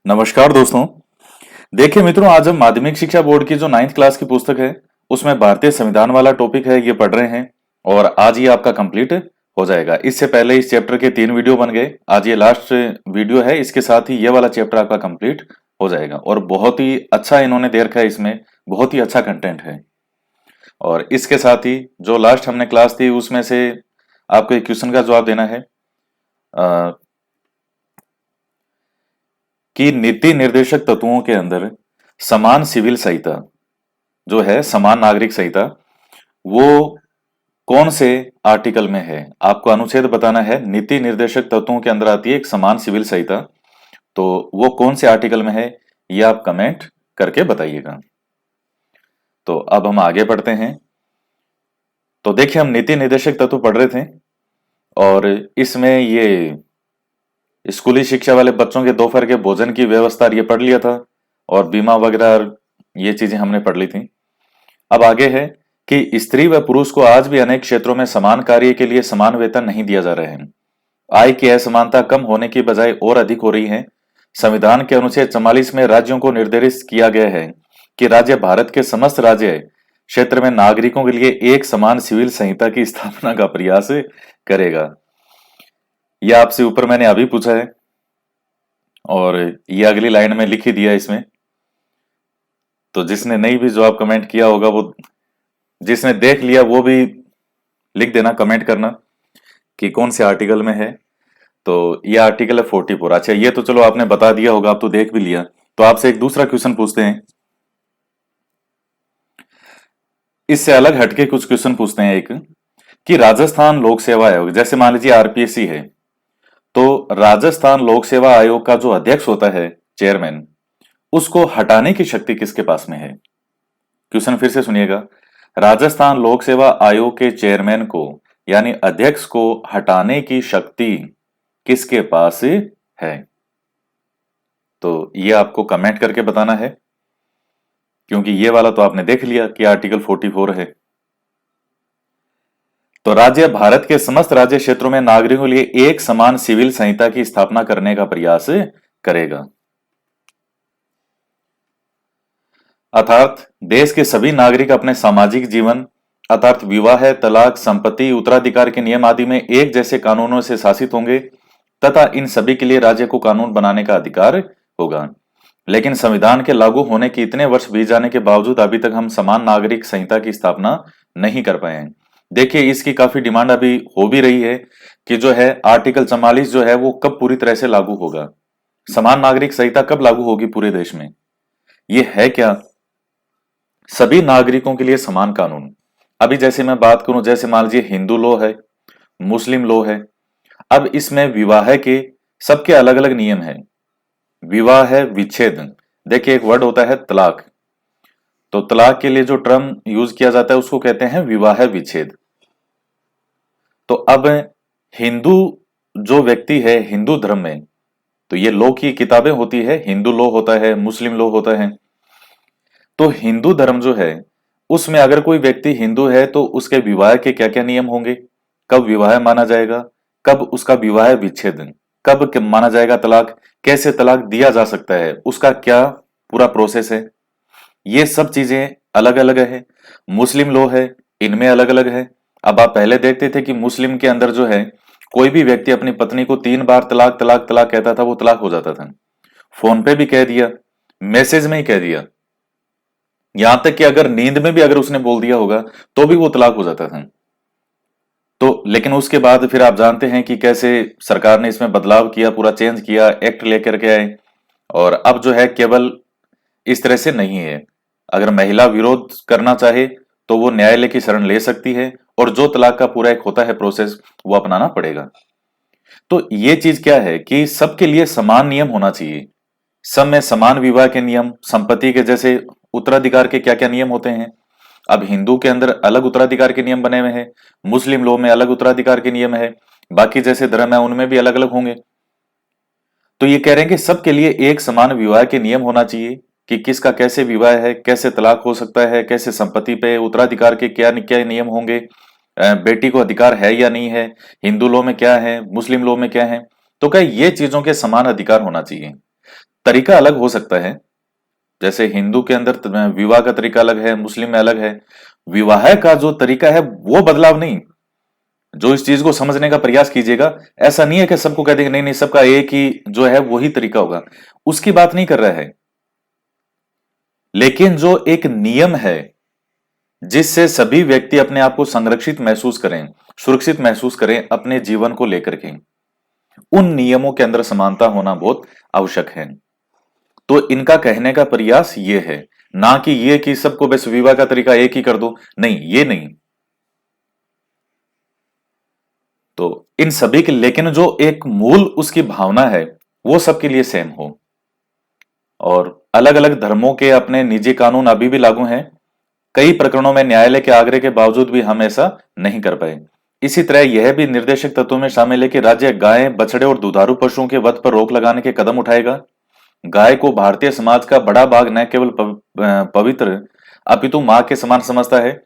नमस्कार दोस्तों। देखिए मित्रों, आज हम माध्यमिक शिक्षा बोर्ड की जो 9th क्लास की पुस्तक है उसमें भारतीय संविधान वाला टॉपिक है, ये पढ़ रहे हैं और आज ये आपका कंप्लीट हो जाएगा। इससे पहले इस चैप्टर के 3 वीडियो बन गए, आज ये लास्ट वीडियो है। इसके साथ ही ये वाला चैप्टर आपका कंप्लीट हो जाएगा और बहुत ही अच्छा इन्होंने दे रखा है, इसमें बहुत ही अच्छा कंटेंट है। और इसके साथ ही जो लास्ट हमने क्लास थी उसमें से आपको एक क्वेश्चन का जवाब देना है कि नीति निर्देशक तत्वों के अंदर समान सिविल संहिता जो है, समान नागरिक संहिता, वो कौन से आर्टिकल में है। आपको अनुच्छेद बताना है। नीति निर्देशक तत्वों के अंदर आती है एक समान सिविल संहिता, तो वो कौन से आर्टिकल में है ये आप कमेंट करके बताइएगा। तो अब हम आगे बढ़ते हैं। तो देखिए, हम नीति निर्देशक तत्व पढ़ रहे थे और इसमें ये स्कूली शिक्षा वाले बच्चों के दोपहर के भोजन की व्यवस्था ये पढ़ लिया था और बीमा वगैरह ये चीजें हमने पढ़ ली थी। अब आगे है कि स्त्री व पुरुष को आज भी अनेक क्षेत्रों में समान कार्य के लिए समान वेतन नहीं दिया जा रहा है। आय की असमानता कम होने की बजाय और अधिक हो रही है। संविधान के अनुच्छेद 44 में राज्यों को निर्देशित किया गया है कि राज्य भारत के समस्त राज्य क्षेत्र में नागरिकों के लिए एक समान सिविल संहिता की स्थापना का प्रयास करेगा। यह आपसे ऊपर मैंने अभी पूछा है और ये अगली लाइन में लिख ही दिया इसमें। तो जिसने नहीं भी जवाब कमेंट किया होगा, वो जिसने देख लिया वो भी लिख देना, कमेंट करना कि कौन से आर्टिकल में है। तो ये आर्टिकल है 44। अच्छा, ये तो चलो आपने बता दिया होगा, आप तो देख भी लिया। तो आपसे एक दूसरा क्वेश्चन पूछते हैं, इससे अलग हटके कुछ क्वेश्चन पूछते हैं। एक कि राजस्थान लोक सेवा आयोग, जैसे मान लीजिए आरपीएससी है, तो राजस्थान लोक सेवा आयोग का जो अध्यक्ष होता है, चेयरमैन, उसको हटाने की शक्ति किसके पास में है। क्वेश्चन फिर से सुनिएगा। राजस्थान लोक सेवा आयोग के चेयरमैन को यानी अध्यक्ष को हटाने की शक्ति किसके पास है। तो ये आपको कमेंट करके बताना है, क्योंकि ये वाला तो आपने देख लिया कि आर्टिकल 44 है। तो राज्य भारत के समस्त राज्य क्षेत्रों में नागरिकों के लिए एक समान सिविल संहिता की स्थापना करने का प्रयास करेगा। अर्थात देश के सभी नागरिक अपने सामाजिक जीवन अर्थात विवाह, तलाक, संपत्ति, उत्तराधिकार के नियम आदि में एक जैसे कानूनों से शासित होंगे तथा इन सभी के लिए राज्य को कानून बनाने का अधिकार होगा। लेकिन संविधान के लागू होने के इतने वर्ष बीत जाने के बावजूद अभी तक हम समान नागरिक संहिता की स्थापना नहीं कर पाए हैं। देखिए, इसकी काफी डिमांड अभी हो भी रही है कि जो है आर्टिकल 44 जो है वो कब पूरी तरह से लागू होगा, समान नागरिक संहिता कब लागू होगी पूरे देश में। ये है क्या, सभी नागरिकों के लिए समान कानून। अभी जैसे मैं बात करूं, जैसे मान लीजिए हिंदू लॉ है, मुस्लिम लॉ है। अब इसमें विवाह के सबके अलग अलग नियम है। विवाह है, विच्छेद, देखिए एक वर्ड होता है तलाक, तो तलाक के लिए जो टर्म यूज किया जाता है उसको कहते हैं विवाह विच्छेद। तो अब हिंदू जो व्यक्ति है हिंदू धर्म में, तो ये लॉ की किताबें होती है, हिंदू लॉ होता है, मुस्लिम लॉ होता है। तो हिंदू धर्म जो है उसमें अगर कोई व्यक्ति हिंदू है तो उसके विवाह के क्या क्या नियम होंगे, कब विवाह माना जाएगा, कब उसका विवाह विच्छेद, कब माना जाएगा तलाक, कैसे तलाक दिया जा सकता है, उसका क्या पूरा प्रोसेस है, ये सब चीजें अलग अलग है। मुस्लिम लॉ है, इनमें अलग अलग है। अब आप पहले देखते थे कि मुस्लिम के अंदर जो है कोई भी व्यक्ति अपनी पत्नी को 3 बार तलाक तलाक तलाक कहता था, वो तलाक हो जाता था। फोन पे भी कह दिया, मैसेज में ही कह दिया, यहां तक कि अगर नींद में भी अगर उसने बोल दिया होगा तो भी वो तलाक हो जाता था। तो लेकिन उसके बाद फिर आप जानते हैं कि कैसे सरकार ने इसमें बदलाव किया, पूरा चेंज किया, एक्ट लेकर के आए और अब जो है केवल इस तरह से नहीं है। अगर महिला विरोध करना चाहे तो वो न्यायालय की शरण ले सकती है और जो तलाक का पूरा एक होता है प्रोसेस वो अपनाना पड़ेगा। तो ये चीज क्या है कि सबके लिए समान नियम होना चाहिए। सब में समान विवाह के नियम, संपत्ति के जैसे उत्तराधिकार के क्या क्या नियम होते हैं। अब हिंदू के अंदर अलग उत्तराधिकार के नियम बने हुए हैं, मुस्लिम लॉ में अलग उत्तराधिकार के नियम है, बाकी जैसे धर्म है उनमें भी अलग अलग होंगे। तो ये कह रहे हैं कि सबके लिए एक समान विवाह के नियम होना चाहिए कि किसका कैसे विवाह है, कैसे तलाक हो सकता है, कैसे संपत्ति पे उत्तराधिकार के क्या क्या नियम होंगे, बेटी को अधिकार है या नहीं है, हिंदू लॉ में क्या है, मुस्लिम लॉ में क्या है। तो क्या ये चीजों के समान अधिकार होना चाहिए। तरीका अलग हो सकता है। जैसे हिंदू के अंदर विवाह का तरीका अलग है, मुस्लिम में अलग है। विवाह का जो तरीका है वो बदलाव नहीं। जो इस चीज को समझने का प्रयास कीजिएगा, ऐसा नहीं है कि सबको कह देंगे नहीं नहीं सबका एक ही जो है वही तरीका होगा, उसकी बात नहीं कर रहा है। लेकिन जो एक नियम है जिससे सभी व्यक्ति अपने आप को संरक्षित महसूस करें, सुरक्षित महसूस करें अपने जीवन को लेकर के, उन नियमों के अंदर समानता होना बहुत आवश्यक है। तो इनका कहने का प्रयास ये है, ना कि ये कि सबको बस विवाह का तरीका एक ही कर दो, नहीं, ये नहीं। तो इन सभी के, लेकिन जो एक मूल उसकी भावना है वो सबके लिए सेम हो। और अलग अलग धर्मों के अपने निजी कानून अभी भी लागू हैं। कई प्रकरणों में न्यायालय के आग्रह के बावजूद भी हम ऐसा नहीं कर पाए। इसी तरह यह भी निर्देशक तत्वों में शामिल है कि राज्य गाय, बछड़े और दुधारू पशुओं के वध पर रोक लगाने के कदम उठाएगा। गाय को भारतीय समाज का बड़ा भाग न केवल पवित्र अपितु मां के समान समझता है,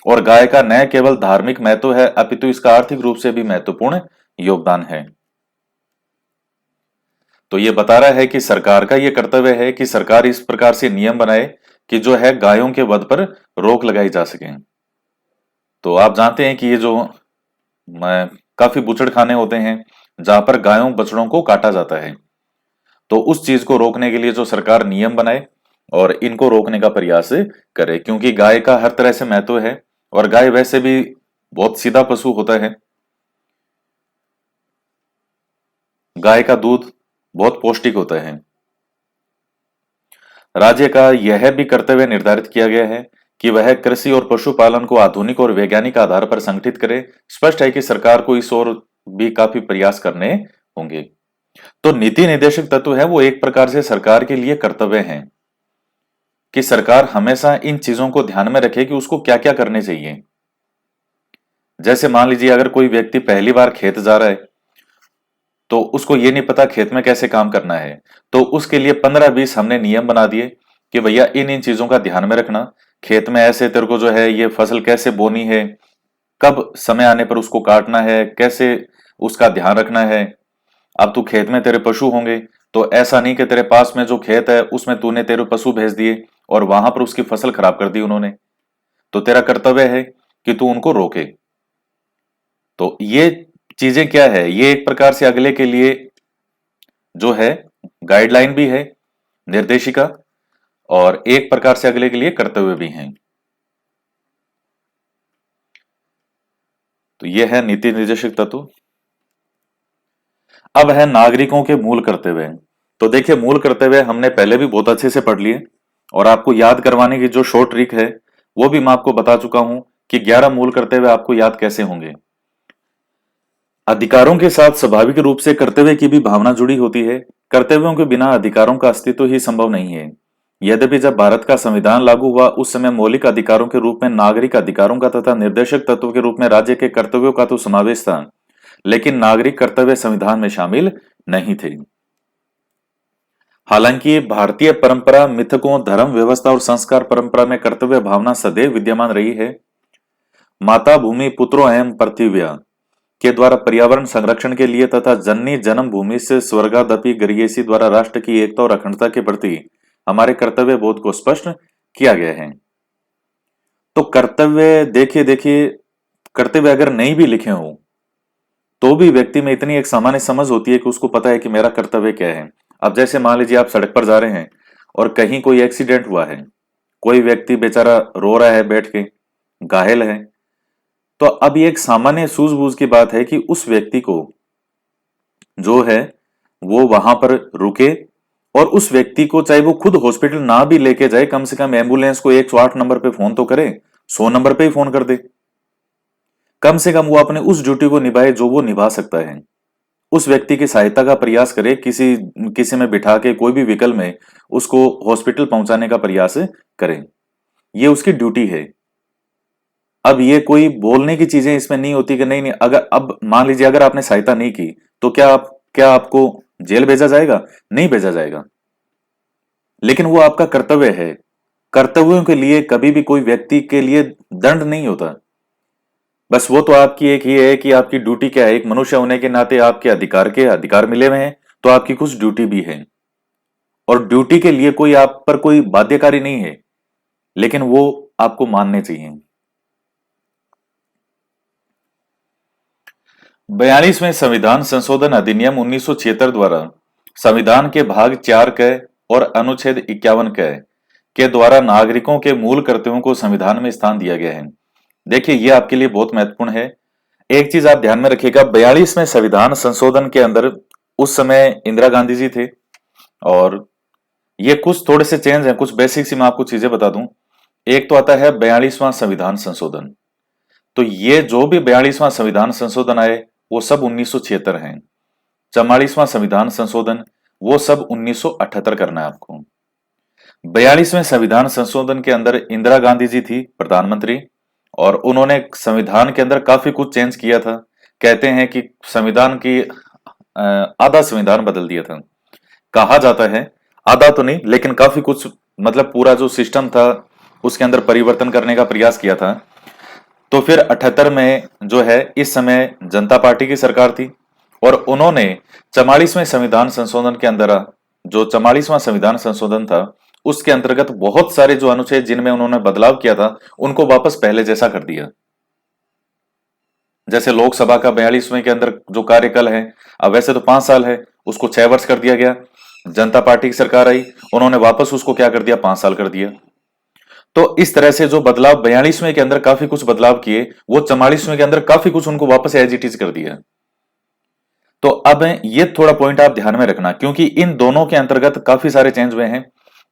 और गाय का न केवल धार्मिक महत्व है अपितु इसका आर्थिक रूप से भी महत्वपूर्ण योगदान है। तो ये बता रहा है कि सरकार का ये कर्तव्य है कि सरकार इस प्रकार से नियम बनाए कि जो है गायों के वध पर रोक लगाई जा सके। तो आप जानते हैं कि ये जो काफी बूचड़खाने होते हैं जहां पर गायों बछड़ों को काटा जाता है, तो उस चीज को रोकने के लिए जो सरकार नियम बनाए और इनको रोकने का प्रयास करे, क्योंकि गाय का हर तरह से महत्व है और गाय वैसे भी बहुत सीधा पशु होता है। गाय का दूध बहुत पौष्टिक होता है। राज्य का यह भी कर्तव्य निर्धारित किया गया है कि वह कृषि और पशुपालन को आधुनिक और वैज्ञानिक आधार पर संगठित करे। स्पष्ट है कि सरकार को इस ओर भी काफी प्रयास करने होंगे। तो नीति निर्देशक तत्व है वो एक प्रकार से सरकार के लिए कर्तव्य है कि सरकार हमेशा इन चीजों को ध्यान में रखे कि उसको क्या क्या करने चाहिए। जैसे मान लीजिए अगर कोई व्यक्ति पहली बार खेत जा रहा है तो उसको ये नहीं पता खेत में कैसे काम करना है, तो उसके लिए 15-20 हमने नियम बना दिए कि भैया इन इन चीजों का ध्यान में रखना। खेत में ऐसे तेरे को जो है ये फसल कैसे बोनी है, कब समय आने पर उसको काटना है, कैसे उसका ध्यान रखना है। अब तू खेत में तेरे पशु होंगे तो ऐसा नहीं कि तेरे पास में जो खेत है उसमें तूने तेरे पशु भेज दिए और वहां पर उसकी फसल खराब कर दी उन्होंने, तो तेरा कर्तव्य है कि तू उनको रोके। तो ये चीजें क्या है, ये एक प्रकार से अगले के लिए जो है गाइडलाइन भी है, निर्देशिका, और एक प्रकार से अगले के लिए कर्तव्य भी हैं। तो यह है नीति निर्देशक तत्व। अब है नागरिकों के मूल कर्तव्य। तो देखिए मूल कर्तव्य हमने पहले भी बहुत अच्छे से पढ़ लिए और आपको याद करवाने की जो शॉर्ट ट्रिक है वो भी मैं आपको बता चुका हूं कि 11 मूल कर्तव्य आपको याद कैसे होंगे। अधिकारों के साथ स्वाभाविक रूप से कर्तव्य की भी भावना जुड़ी होती है। कर्तव्यों के बिना अधिकारों का अस्तित्व ही संभव नहीं है। यद्यपि जब भारत का संविधान लागू हुआ उस समय मौलिक अधिकारों के रूप में नागरिक अधिकारों का तथा निर्देशक तत्व के रूप में राज्य के कर्तव्यों का तो समावेश था, लेकिन नागरिक कर्तव्य संविधान में शामिल नहीं थे। हालांकि भारतीय परंपरा, मिथकों, धर्म व्यवस्था और संस्कार परंपरा में कर्तव्य भावना सदैव विद्यमान रही है। माता भूमि पुत्रो एवं पृथिव्या के द्वारा पर्यावरण संरक्षण के लिए तथा जननी जन्म भूमि से स्वर्गादपि गरियसी द्वारा राष्ट्र की एकता और अखंडता के प्रति हमारे कर्तव्य बोध को स्पष्ट किया गया है। तो कर्तव्य देखिए देखिए, कर्तव्य अगर नहीं भी लिखे हो तो भी व्यक्ति में इतनी एक सामान्य समझ होती है कि उसको पता है कि मेरा कर्तव्य क्या है। अब जैसे मान लीजिए आप सड़क पर जा रहे हैं और कहीं कोई एक्सीडेंट हुआ है, कोई व्यक्ति बेचारा रो रहा है बैठ के, घायल है, तो अब ये एक सामान्य सूझबूझ की बात है कि उस व्यक्ति को जो है वो वहां पर रुके और उस व्यक्ति को चाहे वो खुद हॉस्पिटल ना भी लेके जाए, कम से कम एम्बुलेंस को 108 नंबर पे फोन तो करे, 100 नंबर पे ही फोन कर दे। कम से कम वो अपने उस ड्यूटी को निभाए जो वो निभा सकता है। उस व्यक्ति की सहायता का प्रयास करे, किसी किसी में बिठा के कोई भी व्हीकल में उसको हॉस्पिटल पहुंचाने का प्रयास करे। ये उसकी ड्यूटी है। अब ये कोई बोलने की चीजें इसमें नहीं होती कि नहीं नहीं, अगर अब मान लीजिए अगर आपने सहायता नहीं की तो क्या आपको जेल भेजा जाएगा? नहीं भेजा जाएगा। लेकिन वो आपका कर्तव्य है। कर्तव्यों के लिए कभी भी कोई व्यक्ति के लिए दंड नहीं होता। बस वो तो आपकी एक ये है कि आपकी ड्यूटी क्या है। एक मनुष्य होने के नाते आपके अधिकार मिले हुए हैं तो आपकी कुछ ड्यूटी भी है। और ड्यूटी के लिए कोई आप पर कोई बाध्यकारी नहीं है, लेकिन वो आपको मानने चाहिए। 42वें संविधान संशोधन अधिनियम 1976 द्वारा संविधान के भाग 4 क और अनुच्छेद 51 क के द्वारा नागरिकों के मूल कर्तव्यों को संविधान में स्थान दिया गया है। देखिए, यह आपके लिए बहुत महत्वपूर्ण है। एक चीज आप ध्यान में रखिएगा, 42वें संविधान संशोधन के अंदर उस समय इंदिरा गांधी जी थे, और ये कुछ थोड़े से चेंज हैं, कुछ बेसिक सी मैं आपको चीजें बता दूं। एक तो आता है 42वां संविधान संशोधन। तो ये जो भी 42वां संविधान संशोधन आए वो सब 1976 हैं। 44वां संविधान संशोधन वो सब 1978 करना है आपको। 42वें संविधान संशोधन के अंदर इंदिरा गांधी जी थी प्रधानमंत्री, और उन्होंने संविधान के अंदर काफी कुछ चेंज किया था। कहते हैं कि संविधान की आधा संविधान बदल दिया था, कहा जाता है। आधा तो नहीं, लेकिन काफी कुछ, मतलब पूरा जो सिस्टम था उसके अंदर परिवर्तन करने का प्रयास किया था। तो फिर 78 में जो है, इस समय जनता पार्टी की सरकार थी, और उन्होंने 44वें संविधान संशोधन के अंदर, जो 44वां संविधान संशोधन था उसके अंतर्गत बहुत सारे जो अनुच्छेद जिनमें उन्होंने बदलाव किया था उनको वापस पहले जैसा कर दिया। जैसे लोकसभा का 42वें के अंदर जो कार्यकाल है, अब वैसे तो 5 साल है, उसको 6 वर्ष कर दिया गया। जनता पार्टी की सरकार आई, उन्होंने वापस उसको क्या कर दिया, 5 साल कर दिया। तो इस तरह से जो बदलाव 42वें के अंदर काफी कुछ बदलाव किए, वो 44वें के अंदर काफी कुछ उनको वापस एज इट इज कर दिया। तो अब ये थोड़ा पॉइंट आप ध्यान में रखना, क्योंकि इन दोनों के अंतर्गत काफी सारे चेंज हुए हैं।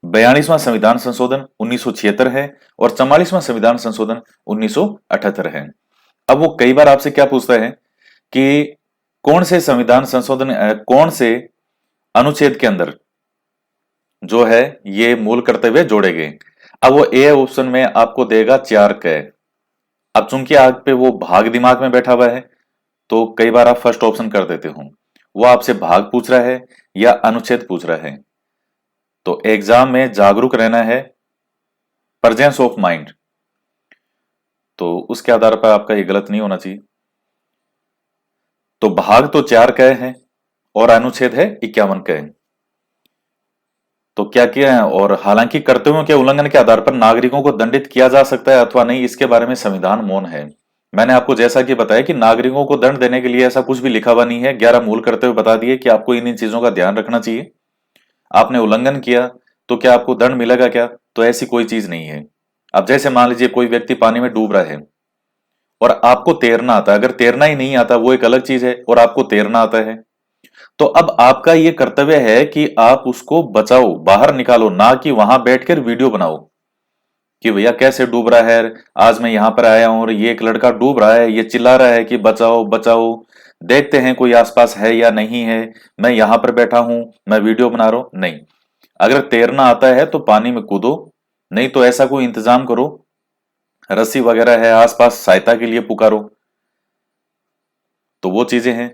42वां संविधान संशोधन 1976 है, और 44वां संविधान संशोधन 1978 है। अब वो कई बार आपसे क्या पूछता है कि कौन से संविधान संशोधन, कौन से अनुच्छेद के अंदर जो है ये मूल कर्तव्य जोड़े गए। अब वो ए ऑप्शन में आपको देगा 4 क। अब चूंकि आप पे वो भाग दिमाग में बैठा हुआ है, तो कई बार आप फर्स्ट ऑप्शन कर देते हो। वो आपसे भाग पूछ रहा है या अनुच्छेद पूछ रहा है। तो एग्जाम में जागरूक रहना है, प्रेजेंस ऑफ माइंड, तो उसके आधार पर आपका ये गलत नहीं होना चाहिए। तो भाग तो 4 क है और अनुच्छेद है 51 क। तो क्या किया है, और हालांकि कर्तव्यों के उल्लंघन के आधार पर नागरिकों को दंडित किया जा सकता है अथवा नहीं, इसके बारे में संविधान मौन है। मैंने आपको जैसा कि बताया कि नागरिकों को दंड देने के लिए ऐसा कुछ भी लिखा हुआ नहीं है। 11 मूल कर्तव्य बता दिए कि आपको इन इन चीजों का ध्यान रखना चाहिए। आपने उल्लंघन किया तो क्या आपको दंड मिलेगा क्या, तो ऐसी कोई चीज नहीं है। अब जैसे मान लीजिए कोई व्यक्ति पानी में डूब रहा है और आपको तैरना आता है, अगर तैरना ही नहीं आता वो एक अलग चीज है, और आपको तैरना आता है, तो अब आपका ये कर्तव्य है कि आप उसको बचाओ, बाहर निकालो, ना कि वहां बैठकर वीडियो बनाओ कि भैया कैसे डूब रहा है, आज मैं यहां पर आया हूं और ये एक लड़का डूब रहा है, ये चिल्ला रहा है कि बचाओ बचाओ, देखते हैं कोई आसपास है या नहीं है, मैं यहां पर बैठा हूं, मैं वीडियो बना रहा हूं। नहीं, अगर तैरना आता है तो पानी में कूदो, नहीं तो ऐसा कोई इंतजाम करो, रस्सी वगैरह है आसपास, सहायता के लिए पुकारो। तो वो चीजें हैं।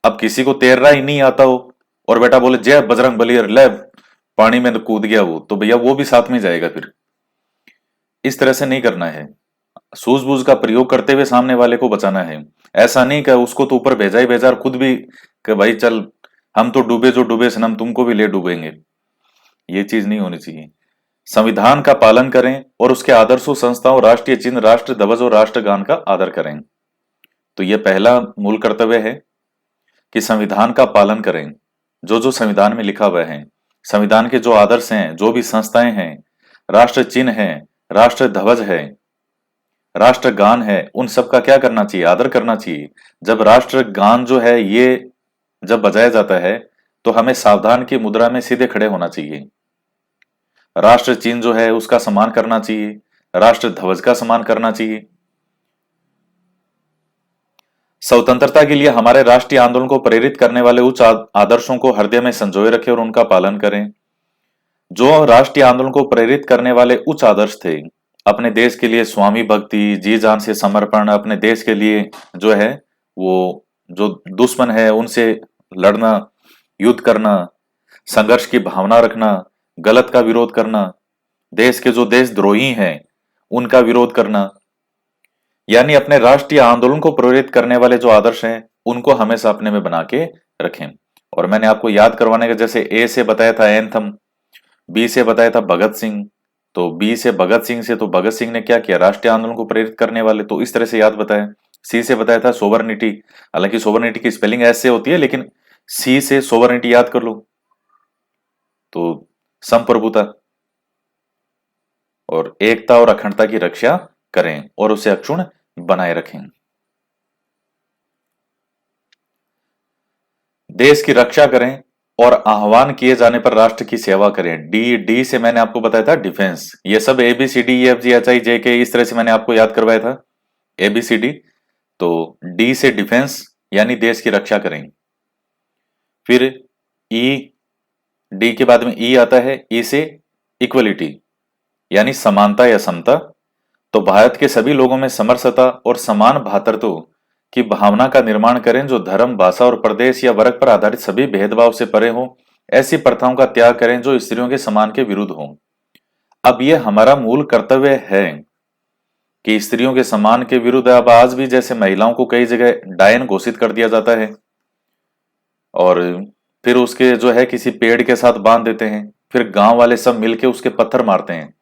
अब किसी को तैरना ही नहीं आता हो और बेटा बोले जय बजरंग बली और ले पानी में तो कूद गया वो, तो भैया वो भी साथ में जाएगा। फिर इस तरह से नहीं करना है। सूझबूझ का प्रयोग करते हुए सामने वाले को बचाना है। ऐसा नहीं कि उसको तो ऊपर भेजा ही भेजा और खुद भी कि भाई चल हम तो डूबे जो डूबे सनम, तुमको भी ले डूबेंगे। ये चीज नहीं होनी चाहिए। संविधान का पालन करें और उसके आदर्शों, संस्थाओं, राष्ट्रीय चिन्ह, राष्ट्र ध्वज और राष्ट्रगान का आदर करें। तो यह पहला मूल कर्तव्य है कि संविधान का पालन करें, जो जो संविधान में लिखा हुआ है। संविधान के जो आदर्श हैं, जो भी संस्थाएं हैं, राष्ट्र चिन्ह है, राष्ट्र ध्वज है, राष्ट्रगान है, उन सब का क्या करना चाहिए, आदर करना चाहिए। जब राष्ट्रगान जो है ये जब बजाया जाता है तो हमें सावधान की मुद्रा में सीधे खड़े होना चाहिए। राष्ट्र चिन्ह जो है उसका सम्मान करना चाहिए, राष्ट्र ध्वज का सम्मान करना चाहिए। स्वतंत्रता के लिए हमारे राष्ट्रीय आंदोलन को प्रेरित करने वाले उच्च आदर्शों को हृदय में संजोए रखें और उनका पालन करें। जो राष्ट्रीय आंदोलन को प्रेरित करने वाले उच्च आदर्श थे, अपने देश के लिए स्वामी भक्ति, जी जान से समर्पण, अपने देश के लिए जो है वो जो दुश्मन है उनसे लड़ना, युद्ध करना, संघर्ष की भावना रखना, गलत का विरोध करना, देश के जो देशद्रोही हैं उनका विरोध करना, यानी अपने राष्ट्रीय आंदोलन को प्रेरित करने वाले जो आदर्श हैं उनको हमेशा अपने में बना के रखें। और मैंने आपको याद करवाने का, जैसे ए से बताया था एंथम, बी से बताया था भगत सिंह। तो बी से भगत सिंह से, तो भगत सिंह ने क्या किया, राष्ट्रीय आंदोलन को प्रेरित करने वाले, तो इस तरह से याद बताया। सी से बताया था सोबरनिटी, हालांकि सोबरनिटी की स्पेलिंग ऐसे होती है, लेकिन सी से सोबरनिटी याद कर लो, तो संप्रभुता और एकता और अखंडता की रक्षा करें और उसे अक्षुण्ण बनाए रखें। देश की रक्षा करें और आह्वान किए जाने पर राष्ट्र की सेवा करें। डी, डी से मैंने आपको बताया था डिफेंस। ये सब A B C D E F G H I J K इस तरह से मैंने आपको याद करवाया था, ए बी सी डी। तो डी से डिफेंस यानी देश की रक्षा करें। फिर ई, डी के बाद में ई आता है, ई से इक्वलिटी यानी समानता या समता। तो भारत के सभी लोगों में समरसता और समान भ्रातृत्व की भावना का निर्माण करें, जो धर्म, भाषा और प्रदेश या वर्ग पर आधारित सभी भेदभाव से परे हो। ऐसी प्रथाओं का त्याग करें जो स्त्रियों के सम्मान के विरुद्ध हो। अब यह हमारा मूल कर्तव्य है कि स्त्रियों के सम्मान के विरुद्ध, अब आज भी जैसे महिलाओं को कई जगह डायन घोषित कर दिया जाता है और फिर उसके जो है किसी पेड़ के साथ बांध देते हैं, फिर गांव वाले सब मिलके उसके पत्थर मारते हैं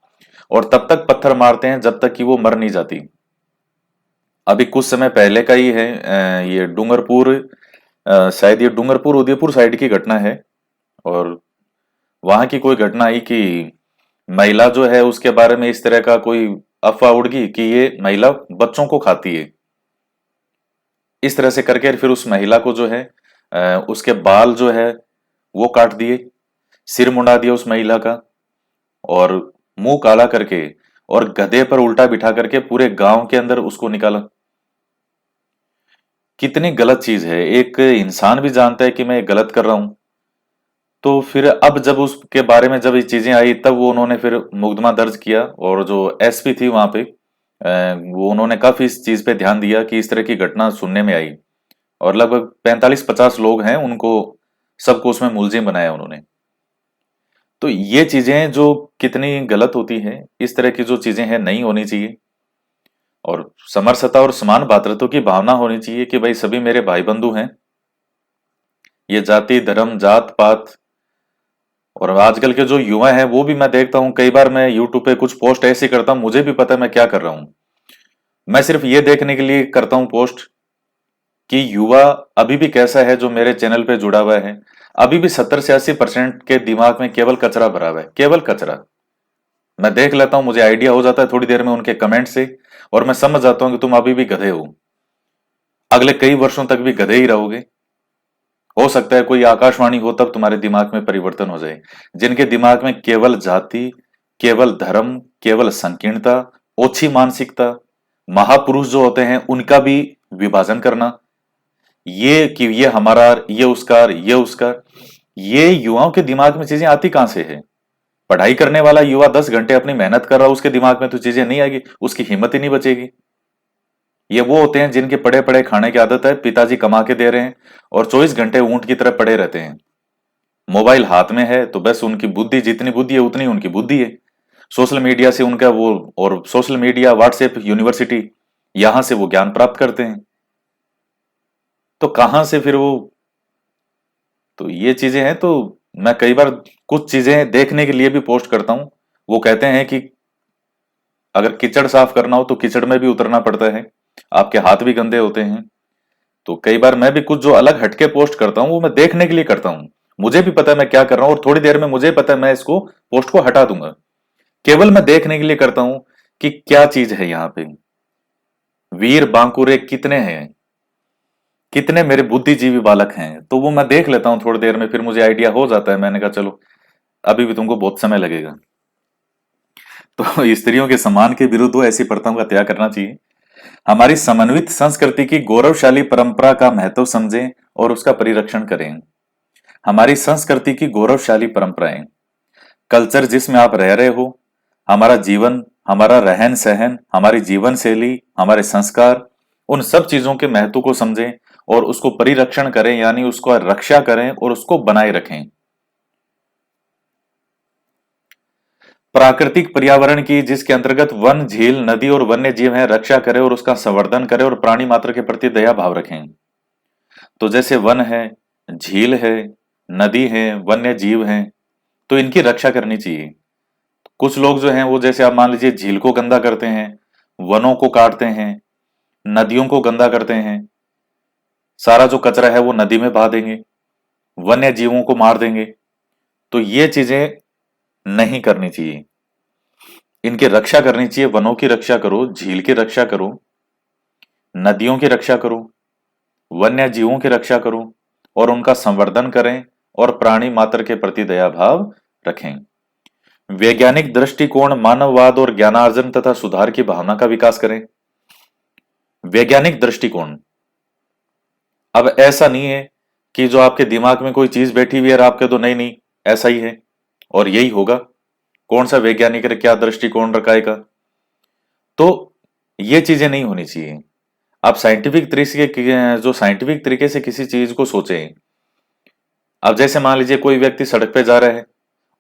और तब तक पत्थर मारते हैं जब तक कि वो मर नहीं जाती। अभी कुछ समय पहले का ही है, ये डूंगरपुर, शायद ये डूंगरपुर उदयपुर साइड की घटना है। और वहां की कोई घटना आई कि महिला जो है उसके बारे में इस तरह का कोई अफवाह उड़ गई कि ये महिला बच्चों को खाती है। इस तरह से करके फिर उस महिला को जो है उसके बाल जो है वो काट दिए, सिर मुंडा दिया उस महिला का और मुंह काला करके और गधे पर उल्टा बिठा करके पूरे गांव के अंदर उसको निकाला। कितनी गलत चीज है, एक इंसान भी जानता है कि मैं गलत कर रहा हूं। तो फिर अब जब उसके बारे में जब ये चीजें आई तब वो उन्होंने फिर मुकदमा दर्ज किया और जो एसपी थी वहां पे वो उन्होंने काफी इस चीज पे ध्यान दिया कि इस तरह की घटना सुनने में आई और लगभग 45-50 लोग हैं, उनको सबको उसमें मुलजिम बनाया उन्होंने। तो ये चीजें जो कितनी गलत होती हैं, इस तरह की जो चीजें हैं नहीं होनी चाहिए। और समरसता और समान भ्रातृत्व की भावना होनी चाहिए कि भाई सभी मेरे भाई बंधु हैं। ये जाति, धर्म, जात पात और आजकल के जो युवा हैं वो भी मैं देखता हूं, कई बार मैं यूट्यूब पे कुछ पोस्ट ऐसे करता हूं, मुझे भी पता है मैं क्या कर रहा हूं। मैं सिर्फ ये देखने के लिए करता हूं पोस्ट कि युवा अभी भी कैसा है जो मेरे चैनल पे जुड़ा हुआ है। अभी भी 70 से 80% के दिमाग में केवल कचरा भरा हुआ है, केवल कचरा। मैं देख लेता हूं, मुझे आइडिया हो जाता है थोड़ी देर में उनके कमेंट से और मैं समझ जाता हूं कि तुम अभी भी गधे हो, अगले कई वर्षों तक भी गधे ही रहोगे। हो सकता है कोई आकाशवाणी हो तब तुम्हारे दिमाग में परिवर्तन हो जाए। जिनके दिमाग में केवल जाति, केवल धर्म, केवल संकीर्णता, ओछी मानसिकता, महापुरुष जो होते हैं उनका भी विभाजन करना, ये कि ये हमारा, ये उसका, ये उसका, ये युवाओं के दिमाग में चीजें आती कहां से है। पढ़ाई करने वाला युवा 10 घंटे अपनी मेहनत कर रहा है, उसके दिमाग में तो चीजें नहीं आएगी, उसकी हिम्मत ही नहीं बचेगी। ये वो होते हैं जिनके पड़े पड़े खाने की आदत है, पिताजी कमा के दे रहे हैं और 24 घंटे ऊंट की तरह पड़े रहते हैं। मोबाइल हाथ में है तो बस उनकी बुद्धि, जितनी बुद्धि है उतनी उनकी बुद्धि है। सोशल मीडिया से उनका वो, और सोशल मीडिया, व्हाट्सएप, यूनिवर्सिटी, यहां से वो ज्ञान प्राप्त करते हैं। तो कहां से फिर वो, तो ये चीजें हैं। तो मैं कई बार कुछ चीजें देखने के लिए भी पोस्ट करता हूं। वो कहते हैं कि अगर कीचड़ साफ करना हो तो कीचड़ में भी उतरना पड़ता है, आपके हाथ भी गंदे होते हैं। तो कई बार मैं भी कुछ जो अलग हटके पोस्ट करता हूं वो मैं देखने के लिए करता हूं। मुझे भी पता है मैं क्या कर रहा हूं और थोड़ी देर में मुझे पता है मैं इसको, पोस्ट को हटा दूंगा। केवल मैं देखने के लिए करता हूं कि क्या चीज है यहाँ पे। वीर बांकुरे कितने हैं, कितने मेरे बुद्धिजीवी बालक हैं, तो वो मैं देख लेता हूं थोड़ी देर में, फिर मुझे आइडिया हो जाता है। मैंने कहा चलो अभी भी तुमको बहुत समय लगेगा। तो स्त्रियों के सम्मान के विरुद्ध हो, ऐसी प्रथाओं का त्याग करना चाहिए। हमारी समन्वित संस्कृति की गौरवशाली परंपरा का महत्व समझें और उसका परिरक्षण करें। हमारी संस्कृति की गौरवशाली परंपराएं, कल्चर जिसमें आप रह रहे हो, हमारा जीवन, हमारा रहन सहन, हमारी जीवन शैली, हमारे संस्कार, उन सब चीजों के महत्व को समझें और उसको परिरक्षण करें, यानी उसको रक्षा करें और उसको बनाए रखें। प्राकृतिक पर्यावरण की, जिसके अंतर्गत वन, झील, नदी और वन्य जीव हैं, रक्षा करें और उसका संवर्धन करें और प्राणी मात्र के प्रति दया भाव रखें। तो जैसे वन है, झील है, नदी है, वन्य जीव हैं, तो इनकी रक्षा करनी चाहिए। कुछ लोग जो हैं वो, जैसे आप मान लीजिए, झील को गंदा करते हैं, वनों को काटते हैं, नदियों को गंदा करते हैं, सारा जो कचरा है वो नदी में बहा देंगे, वन्य जीवों को मार देंगे। तो ये चीजें नहीं करनी चाहिए। इनकी रक्षा करनी चाहिए। वनों की रक्षा करो, झील की रक्षा करो, नदियों की रक्षा करो, वन्य जीवों की रक्षा करो और उनका संवर्धन करें और प्राणी मात्र के प्रति दया भाव रखें। वैज्ञानिक दृष्टिकोण, मानववाद और ज्ञानार्जन तथा सुधार की भावना का विकास करें। वैज्ञानिक दृष्टिकोण, अब ऐसा नहीं है कि जो आपके दिमाग में कोई चीज बैठी हुई है और आपके तो नहीं नहीं ऐसा ही है और यही होगा। कौन सा वैज्ञानिक ने क्या दृष्टिकोण रखाएगा? तो ये चीजें नहीं होनी चाहिए। आप साइंटिफिक तरीके से किसी चीज को सोचें। अब जैसे मान लीजिए कोई व्यक्ति सड़क पे जा रहा है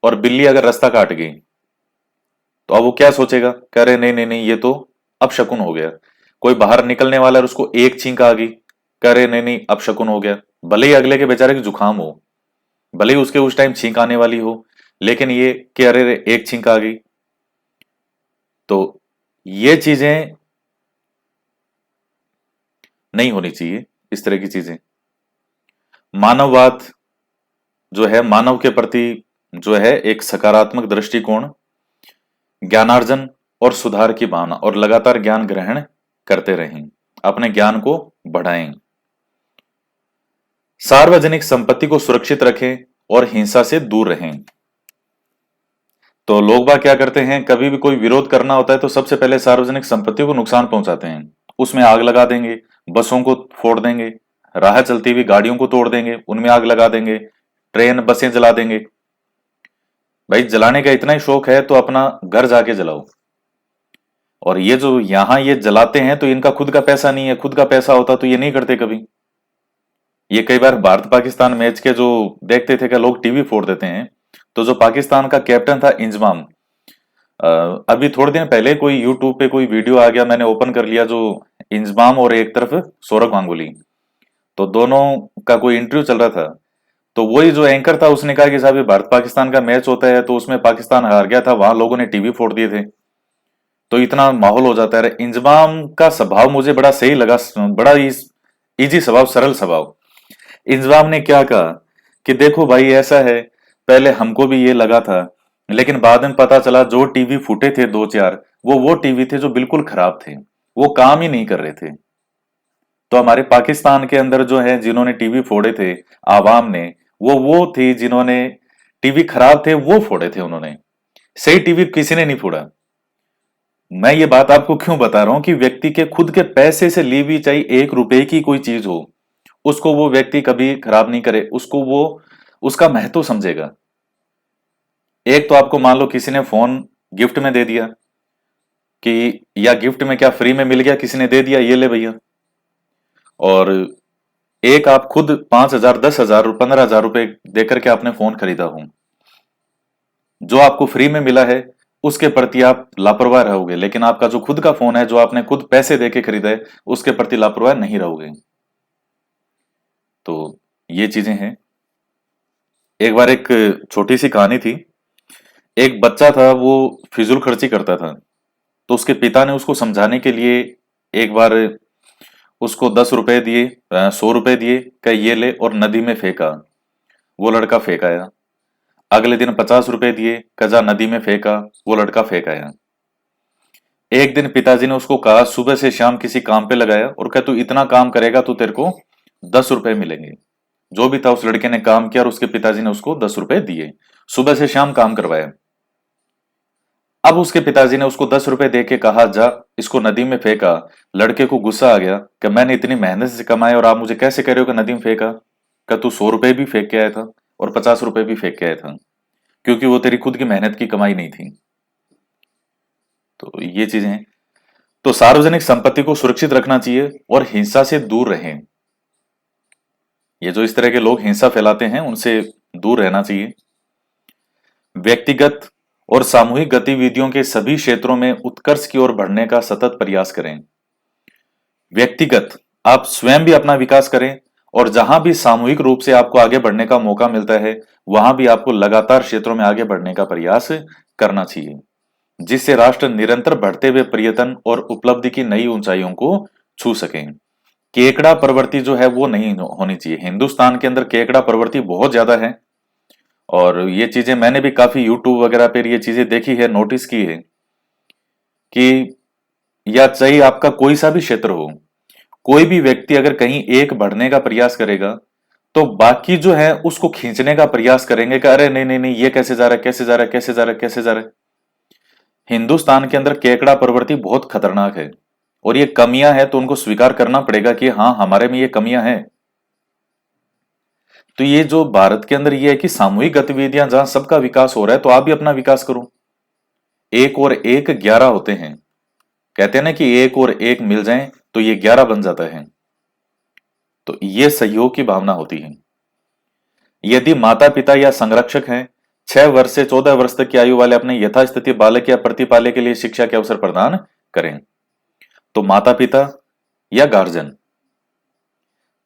और बिल्ली अगर रास्ता काट गई, तो अब वो क्या सोचेगा? कह रहे नहीं नहीं नहीं, ये तो अपशकुन हो गया। कोई बाहर निकलने वाला है और उसको एक छींक आ गई, कह रहे नहीं नहीं अपशकुन हो गया। भले ही अगले के बेचारे की जुकाम हो, भले ही उसके उस टाइम छींक आने वाली हो, लेकिन ये कि अरे रे एक छींक आ गई। तो ये चीजें नहीं होनी चाहिए, इस तरह की चीजें। मानववाद जो है, मानव के प्रति जो है एक सकारात्मक दृष्टिकोण, ज्ञानार्जन और सुधार की भावना, और लगातार ज्ञान ग्रहण करते रहें, अपने ज्ञान को बढ़ाएं। सार्वजनिक संपत्ति को सुरक्षित रखें और हिंसा से दूर रहें। तो लोग बाग क्या करते हैं, कभी भी कोई विरोध करना होता है तो सबसे पहले सार्वजनिक संपत्ति को नुकसान पहुंचाते हैं। उसमें आग लगा देंगे, बसों को फोड़ देंगे, राह चलती हुई गाड़ियों को तोड़ देंगे, उनमें आग लगा देंगे, ट्रेन बसें जला देंगे। भाई जलाने का इतना ही शौक है तो अपना घर जाके जलाओ। और ये जो यहां ये जलाते हैं तो इनका खुद का पैसा नहीं है, खुद का पैसा होता तो ये नहीं करते कभी। ये कई बार भारत पाकिस्तान मैच के जो देखते थे कि लोग टीवी फोड़ देते हैं, तो जो पाकिस्तान का कैप्टन था इंजमाम, अभी थोड़े दिन पहले कोई यूट्यूब पे कोई वीडियो आ गया, मैंने ओपन कर लिया, जो इंजमाम और एक तरफ सौरभ गांगुली, तो दोनों का कोई इंटरव्यू चल रहा था। तो वही जो एंकर था उसने कहा कि साहब ये भारत पाकिस्तान का मैच होता है तो उसमें पाकिस्तान हार गया था, वहां लोगों ने टीवी फोड़ दिए थे, तो इतना माहौल हो जाता है। इंजमाम का स्वभाव मुझे बड़ा सही लगा, बड़ा इजी स्वभाव, सरल स्वभाव। इंजमाम ने क्या कहा कि देखो भाई ऐसा है, पहले हमको भी ये लगा था, लेकिन बाद में पता चला जो टीवी फूटे थे दो चार, वो टीवी थे जो बिल्कुल खराब थे, वो काम ही नहीं कर रहे थे। तो हमारे पाकिस्तान के अंदर जो है जिन्होंने टीवी फोड़े थे आवाम ने, वो थी जिन्होंने टीवी खराब थे वो फोड़े थे, उन्होंने सही टीवी किसी ने नहीं फोड़ा। मैं ये बात आपको क्यों बता रहा हूं कि व्यक्ति के खुद के पैसे से ली हुई चाहे 1 रुपए की कोई चीज हो, उसको वो व्यक्ति कभी खराब नहीं करे, उसको वो उसका महत्व समझेगा। एक तो आपको मान लो किसी ने फोन गिफ्ट में दे दिया, कि या गिफ्ट में क्या फ्री में मिल गया, किसी ने दे दिया ये ले भैया, और एक आप खुद 5,000 10,000 15,000 रुपए देकर के आपने फोन खरीदा हो, जो आपको फ्री में मिला है उसके प्रति आप लापरवाह रहोगे, लेकिन आपका जो खुद का फोन है जो आपने खुद पैसे देके खरीदा है उसके प्रति लापरवाह नहीं रहोगे। तो ये चीजें हैं। एक बार एक छोटी सी कहानी थी। एक बच्चा था, वो फिजूल खर्ची करता था, तो उसके पिता ने उसको समझाने के लिए एक बार उसको 10 रुपए दिए, 100 रुपए दिए, कह ये ले, और नदी में फेंका। वो लड़का फेंक आया। अगले दिन 50 रुपए दिए, कजा नदी में फेंका, वो लड़का फेंक आया। एक दिन पिताजी ने उसको कहा सुबह से शाम किसी काम पे लगाया और कहा तू इतना काम करेगा तो तेरे को 10 रुपए मिलेंगे। जो भी था उस लड़के ने काम किया और उसके पिताजी ने उसको 10 रुपए दिए, सुबह से शाम काम करवाया। अब उसके पिताजी ने उसको 10 रुपए दे के कहा जा इसको नदी में फेंका। लड़के को गुस्सा आ गया कि मैंने इतनी मेहनत से कमाए और आप मुझे कैसे कह रहे हो कि नदी में फेंका? क्या तू 100 रुपए भी फेंक के आया था और 50 रुपए भी फेंक के आया था, क्योंकि वो तेरी खुद की मेहनत की कमाई नहीं थी। तो ये चीजें हैं। तो सार्वजनिक संपत्ति को सुरक्षित रखना चाहिए और हिंसा से दूर रहें। ये जो इस तरह के लोग हिंसा फैलाते हैं उनसे दूर रहना चाहिए। व्यक्तिगत और सामूहिक गतिविधियों के सभी क्षेत्रों में उत्कर्ष की ओर बढ़ने का सतत प्रयास करें। व्यक्तिगत, आप स्वयं भी अपना विकास करें और जहां भी सामूहिक रूप से आपको आगे बढ़ने का मौका मिलता है, वहां भी आपको लगातार क्षेत्रों में आगे बढ़ने का प्रयास करना चाहिए, जिससे राष्ट्र निरंतर बढ़ते हुए पर्यटन और उपलब्धि की नई ऊंचाइयों को छू सके। केकड़ा प्रवृत्ति जो है वो नहीं होनी चाहिए। हिंदुस्तान के अंदर केकड़ा प्रवृत्ति बहुत ज्यादा है, और ये चीजें मैंने भी काफी यूट्यूब वगैरह पर ये चीजें देखी है, नोटिस की है कि या चाहे आपका कोई सा भी क्षेत्र हो, कोई भी व्यक्ति अगर कहीं एक बढ़ने का प्रयास करेगा तो बाकी जो है उसको खींचने का प्रयास करेंगे कि अरे नहीं नहीं नहीं, ये कैसे जा रहा है, कैसे जा रहा है, कैसे जा रहा है, कैसे जा रहा है। हिंदुस्तान के अंदर केकड़ा प्रवृत्ति बहुत खतरनाक है, और ये कमियां हैं तो उनको स्वीकार करना पड़ेगा कि हाँ, हमारे में ये कमियां हैं। तो ये जो भारत के अंदर ये है कि सामूहिक गतिविधियां जहां सबका विकास हो रहा है, तो आप भी अपना विकास करो। एक और एक 11 होते हैं, कहते हैं ना कि एक और एक मिल जाएं तो ये 11 बन जाता है। तो ये सहयोग की भावना होती है। यदि माता पिता या संरक्षक हैं, 6 वर्ष से 14 वर्ष तक की आयु वाले अपने यथास्थिति बालक या प्रतिपालक के लिए शिक्षा के अवसर प्रदान करें। तो माता पिता या गार्जियन,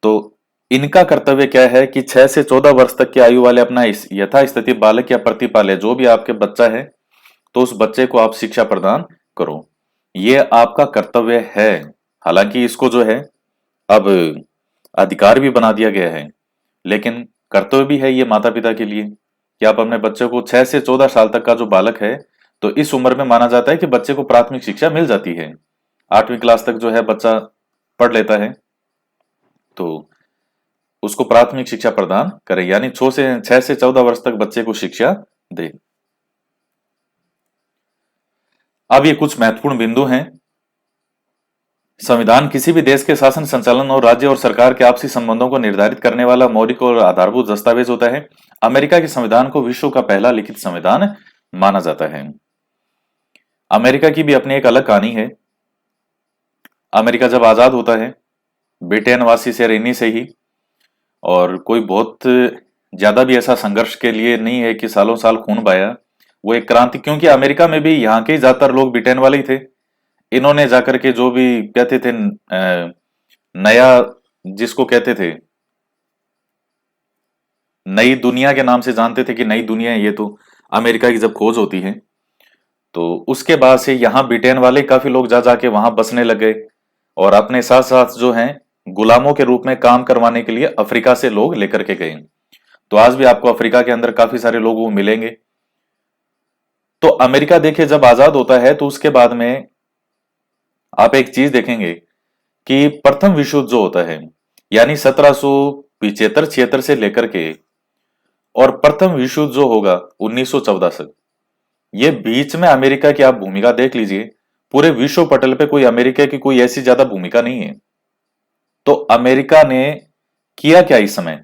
तो इनका कर्तव्य क्या है कि 6 से 14 वर्ष तक की आयु वाले अपना यथास्थिति बालक या प्रतिपालक जो भी आपके बच्चा है, तो उस बच्चे को आप शिक्षा प्रदान करो। ये आपका कर्तव्य है। हालांकि इसको जो है अब अधिकार भी बना दिया गया है, लेकिन कर्तव्य भी है ये माता पिता के लिए कि आप अपने बच्चे को 6 से 14 साल तक का जो बालक है, तो इस उम्र में माना जाता है कि बच्चे को प्राथमिक शिक्षा मिल जाती है। 8वीं क्लास तक जो है बच्चा पढ़ लेता है, तो उसको प्राथमिक शिक्षा प्रदान करें, यानी 6 से 14 वर्ष तक बच्चे को शिक्षा दे। अब ये कुछ महत्वपूर्ण बिंदु हैं। संविधान किसी भी देश के शासन संचालन और राज्य और सरकार के आपसी संबंधों को निर्धारित करने वाला मौलिक और आधारभूत दस्तावेज होता है। अमेरिका के संविधान को विश्व का पहला लिखित संविधान माना जाता है। अमेरिका की भी अपनी एक अलग कहानी है। अमेरिका जब आजाद होता है, ब्रिटेन वासी से इन्हीं से ही, और कोई बहुत ज्यादा भी ऐसा संघर्ष के लिए नहीं है कि सालों साल खून बहाया। वो एक क्रांति, क्योंकि अमेरिका में भी यहाँ के ज्यादातर लोग ब्रिटेन वाले ही थे। इन्होंने जाकर के जो भी कहते थे नया, जिसको कहते थे नई दुनिया के नाम से जानते थे कि नई दुनिया है ये, तो अमेरिका की जब खोज होती है, तो उसके बाद से यहाँ ब्रिटेन वाले काफी लोग जा जाके वहां बसने लग गए, और अपने साथ साथ जो हैं गुलामों के रूप में काम करवाने के लिए अफ्रीका से लोग लेकर के गए। तो आज भी आपको अफ्रीका के अंदर काफी सारे लोग वो मिलेंगे। तो अमेरिका देखिए जब आजाद होता है, तो उसके बाद में आप एक चीज देखेंगे कि प्रथम विश्व युद्ध जो होता है, यानी 1775-76 से लेकर के, और प्रथम विश्व युद्ध जो होगा 1914 से, ये बीच में अमेरिका की आप भूमिका देख लीजिए। पूरे विश्व पटल पे कोई अमेरिका की कोई ऐसी ज्यादा भूमिका नहीं है। तो अमेरिका ने किया क्या इस समय?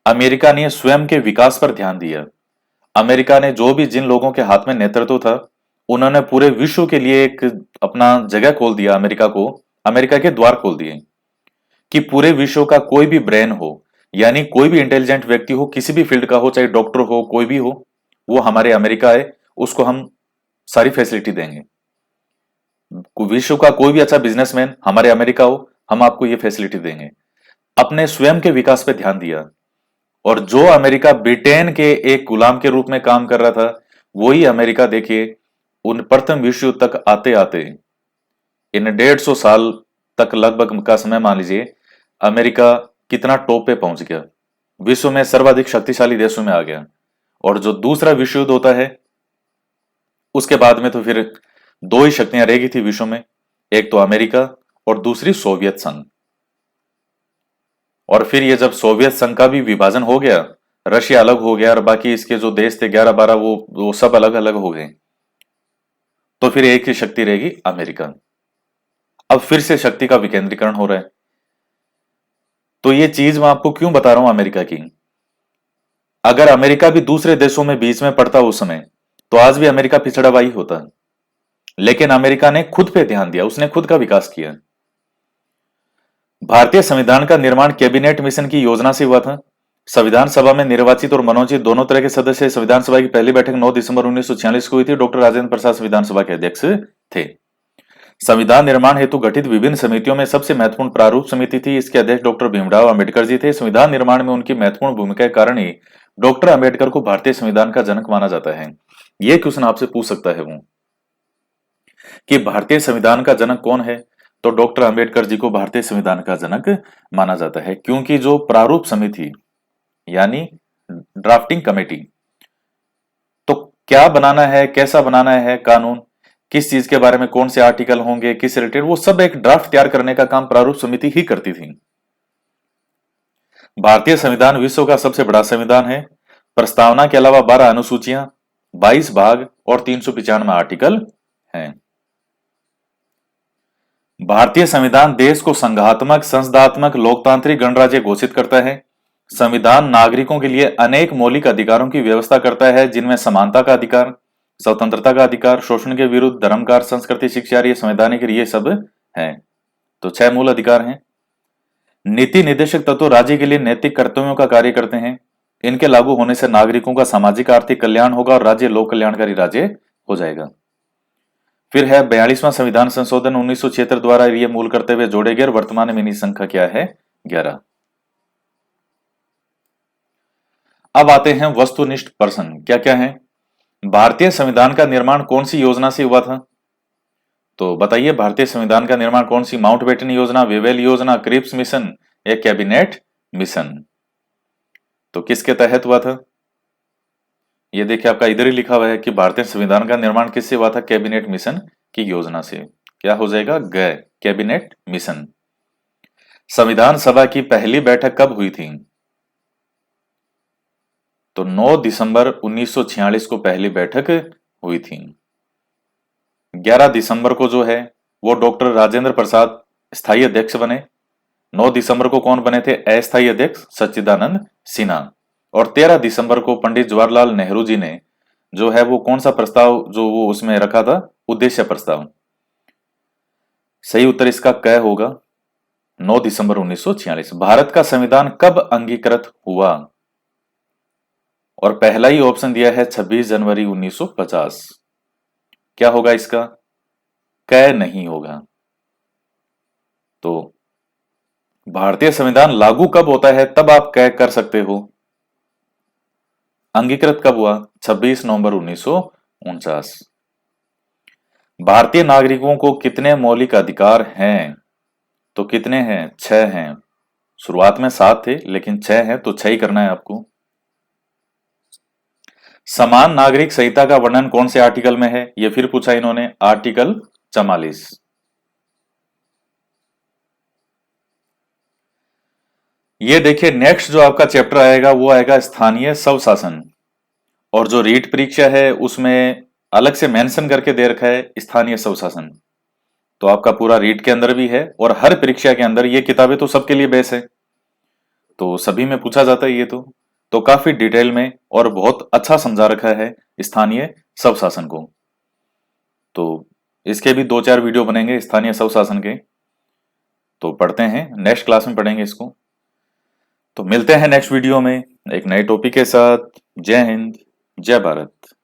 अमेरिका ने स्वयं के विकास पर ध्यान दिया। अमेरिका ने जो भी जिन लोगों के हाथ में नेतृत्व था, उन्होंने पूरे विश्व के लिए एक अपना जगह खोल दिया। अमेरिका को, अमेरिका के द्वार खोल दिए कि पूरे विश्व का कोई भी ब्रेन हो, यानी कोई भी इंटेलिजेंट व्यक्ति हो, किसी भी फील्ड का हो, चाहे डॉक्टर हो, कोई भी हो, वो हमारे अमेरिका है, उसको हम सारी फैसिलिटी देंगे। विश्व का कोई भी अच्छा बिजनेसमैन हमारे अमेरिका हो, हम आपको ये फैसिलिटी देंगे। अपने स्वयं के विकास पे ध्यान दिया। और जो अमेरिका ब्रिटेन के एक गुलाम के रूप में काम कर रहा था, वही अमेरिका देखिए उन प्रथम विश्व युद्ध तक आते आते इन 150 साल तक लगभग का समय मान लीजिए, अमेरिका कितना टॉप पे पहुंच गया, विश्व में सर्वाधिक शक्तिशाली देशों में आ गया। और जो दूसरा विश्व युद्ध होता है, उसके बाद में तो फिर दो ही शक्तियां रहेगी थी विश्व में, एक तो अमेरिका और दूसरी सोवियत संघ। और फिर ये जब सोवियत संघ का भी विभाजन हो गया, रशिया अलग हो गया और बाकी इसके जो देश थे 11-12 वो सब अलग अलग हो गए, तो फिर एक ही शक्ति रहेगी अमेरिका। अब फिर से शक्ति का विकेंद्रीकरण हो रहा है। तो ये चीज मैं आपको क्यों बता रहा हूं अमेरिका की। अगर अमेरिका भी दूसरे देशों में बीच में पड़ता उस समय, तो आज भी अमेरिका पिछड़ा हुआ ही होता। लेकिन अमेरिका ने खुद पे ध्यान दिया, उसने खुद का विकास किया। भारतीय संविधान का निर्माण कैबिनेट मिशन की योजना से हुआ था। संविधान सभा में निर्वाचित और मनोनीत दोनों तरह के सदस्य। संविधान सभा की पहली बैठक 9 दिसंबर 1946 को हुई थी। डॉक्टर राजेंद्र प्रसाद संविधान सभा के अध्यक्ष थे। संविधान निर्माण हेतु गठित विभिन्न समितियों में सबसे महत्वपूर्ण प्रारूप समिति थी। इसके अध्यक्ष डॉक्टर भीमराव अंबेडकर जी थे। संविधान निर्माण में उनकी महत्वपूर्ण भूमिका के कारण ही डॉक्टर अंबेडकर को भारतीय संविधान का जनक माना जाता है। यह क्वेश्चन आपसे पूछ सकता है वो कि भारतीय संविधान का जनक कौन है, तो डॉक्टर अंबेडकर जी को भारतीय संविधान का जनक माना जाता है, क्योंकि जो प्रारूप समिति यानी ड्राफ्टिंग कमेटी, तो क्या बनाना है, कैसा बनाना है कानून, किस चीज के बारे में, कौन से आर्टिकल होंगे, किस रिलेटेड, वो सब एक ड्राफ्ट तैयार करने का काम प्रारूप समिति ही करती थी। भारतीय संविधान विश्व का सबसे बड़ा संविधान है। प्रस्तावना के अलावा 12 अनुसूचियां, 22 भाग और 395 आर्टिकल हैं। भारतीय संविधान देश को संघात्मक, संसदात्मक, लोकतांत्रिक गणराज्य घोषित करता है। संविधान नागरिकों के लिए अनेक मौलिक अधिकारों की व्यवस्था करता है, जिनमें समानता का अधिकार, स्वतंत्रता का अधिकार, शोषण के विरुद्ध, धर्मकार, संस्कृति, शिक्षा, ये संवैधानिक, ये सब हैं। तो 6 मूल अधिकार हैं। नीति निर्देशक तत्व राज्य के लिए नैतिक कर्तव्यों का कार्य करते हैं। इनके लागू होने से नागरिकों का सामाजिक आर्थिक कल्याण होगा और राज्य लोक कल्याणकारी राज्य हो जाएगा। फिर है 42वां संविधान संशोधन 1976 द्वारा ये मूल कर्तव्य जोड़े गए और वर्तमान में इनकी संख्या क्या है, 11। अब आते हैं वस्तुनिष्ठ प्रश्न, क्या क्या है। भारतीय संविधान का निर्माण कौन सी योजना से हुआ था, तो बताइए भारतीय संविधान का निर्माण कौन सी, माउंटबेटन योजना, वेवेल योजना, क्रिप्स मिशन या कैबिनेट मिशन, तो किसके तहत हुआ था। ये देखिए आपका इधर ही लिखा हुआ है कि भारतीय संविधान का निर्माण किससे हुआ था, कैबिनेट मिशन की योजना से। क्या हो जाएगा, ग, कैबिनेट मिशन। संविधान सभा की पहली बैठक कब हुई थी, तो 9 दिसंबर 1946 को पहली बैठक हुई थी। 11 दिसंबर को जो है वो डॉक्टर राजेंद्र प्रसाद स्थायी अध्यक्ष बने। 9 दिसंबर को कौन बने थे, अस्थायी अध्यक्ष सच्चिदानंद सिन्हा। और 13 दिसंबर को पंडित जवाहरलाल नेहरू जी ने जो है वो कौन सा प्रस्ताव जो वो उसमें रखा था, उद्देश्य प्रस्ताव। सही उत्तर इसका क होगा, 9 दिसंबर 1946। भारत का संविधान कब अंगीकृत हुआ, और पहला ही ऑप्शन दिया है 26 जनवरी 1950। क्या होगा इसका, क नहीं होगा। तो भारतीय संविधान लागू कब होता है, तब आप क कर सकते हो। अंगीकृत कब हुआ, 26 नवंबर 1949। भारतीय नागरिकों को कितने मौलिक अधिकार हैं, तो कितने हैं, 6 हैं। शुरुआत में 7 थे लेकिन 6 हैं, तो 6 ही करना है आपको। समान नागरिक संहिता का वर्णन कौन से आर्टिकल में है, यह फिर पूछा इन्होंने, आर्टिकल 44। ये देखिए नेक्स्ट जो आपका चैप्टर आएगा वो आएगा स्थानीय स्वशासन, और जो रीट परीक्षा है उसमें अलग से मेंशन करके दे रखा है स्थानीय स्वशासन। तो आपका पूरा रीट के अंदर भी है और हर परीक्षा के अंदर ये किताबें तो सबके लिए बेस है, तो सभी में पूछा जाता है ये तो काफी डिटेल में और बहुत अच्छा समझा रखा है स्थानीय स्वशासन को। तो इसके भी 2-4 वीडियो बनेंगे स्थानीय स्वशासन के, तो पढ़ते हैं, नेक्स्ट क्लास में पढ़ेंगे इसको। तो मिलते हैं नेक्स्ट वीडियो में एक नए टॉपिक के साथ। जय हिंद, जय भारत।